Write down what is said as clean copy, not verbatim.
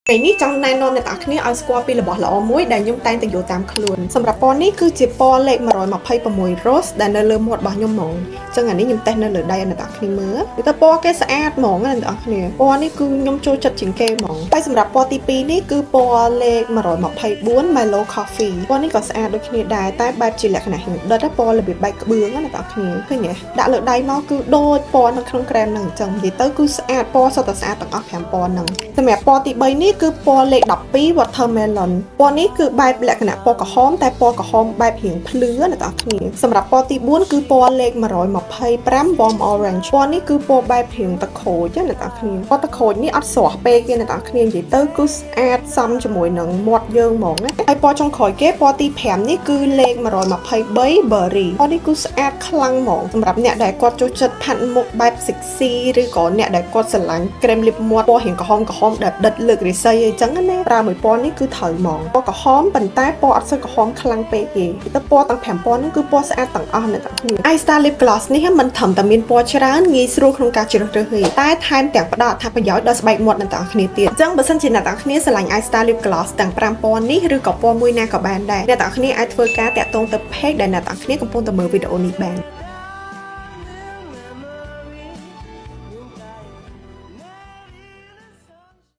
ngày ní trong nai non tại khnéเอา score ពីរបស់ល្អមួយដែលខ្ញុំតែងតែយកតាមខ្លួនសម្រាប់ពណ៌នេះគឺជាពណ៌លេខ126 rose ដែលនៅលើមាត់របស់ខ្ញុំហ្មងចឹងអានេះខ្ញុំតេស្តនៅលើដៃអ្នកទាំងគ្នាមើលវាទៅពណ៌គេស្អាតហ្មងអ្នកទាំងគ្នាពណ៌នេះគឺខ្ញុំចូលចិត្តជាងគេហ្មងហើយសម្រាប់ពណ៌ទី2នេះគឺពណ៌លេខ124 Milo Coffee ពណ៌នេះក៏ស្អាតដូចគ្នាដែរតែបែបជាលក្ខណៈដិតពណ៌របៀបបែកក្បឿងអ្នកទាំងគ្នាឃើញទេដាក់លើដៃមកគឺដូចពណ៌នៅក្នុងក្រែមហ្នឹងអញ្ចឹងនិយាយទៅគឺស្អាតពណ៌សុទ្ធតែស្អាតទាំងអស់5ពណ៌ហ្នឹងសម្រាប់ពណ៌ទី3នេះគឺពណ៌លេខ12 Watermelon ពណ៌នេះគឺបែបលក្ខណៈពណ៌ក្រហមតែពណ៌ក្រហមបែបរាងភ្លឺអ្នកទាំងគ្នាសម្រាប់ពណ៌ទី4គឺពណ៌លេខ125 Warm Orange ពណ៌នេះគឺពណ៌បែបរាងទឹកក្រូចអ្នកទាំងគ្នាពណ៌ទឹកក្រូចនេះអត់ស្រស់ពេកទេអ្នកទាំងគ្នានិយាយទៅគឺស្អាតសមជាមួយនឹងមាត់យើងហ្មងណាហើយពណ៌ចុងក្រោយគេពណ៌ទី5នេះគឺលេខ123 Berry ពណ៌នេះគឺស្អាតខ្លាំងហ្មងសម្រាប់អ្នកដែលគាត់ចូលចិត្តផាត់មុខបែប sexy ឬក៏អ្នកដែលគាត់ស្រឡាញ់ក្រែមលាបមាត់ពណ៌រាងក្រហមដែលដិតលើករាសីអីចឹងណាប្រើមួយពណ៌នេះគឺត្រូវហ្មងពណ៌ក្រហមប៉ុន្តែពណ៌អត់សូវក្រហមខ្លាំងពេកទេទៅពណ៌ទាំង5ពណ៌ហ្នឹងគឺពណ៌ស្អាតទាំងអស់អ្នកទាំងគ្នា Eye Star Lip Gloss នេះមិនត្រឹមតែមានពណ៌ច្រើនងាយស្រួលក្នុងការជ្រើសរើសទេតែថែមទាំងផ្ដល់អត្ថប្រយោជន៍ដល់ស្បែកមាត់អ្នកទាំងគ្នាទៀតអញ្ចឹងបើសិនជាអ្នកទាំងគ្នាស្រឡាញ់ Eye Star Lip Gloss ទាំង5ពណ៌នេះឬក៏ពណ៌មួយណាក៏បានដែរអ្នកទាំងគ្នាអាចធ្វើការតាក់ទងទៅ page ដែលអ្នកទាំងគ្នាកំពុងតែមើលវីដេអូនេះបាន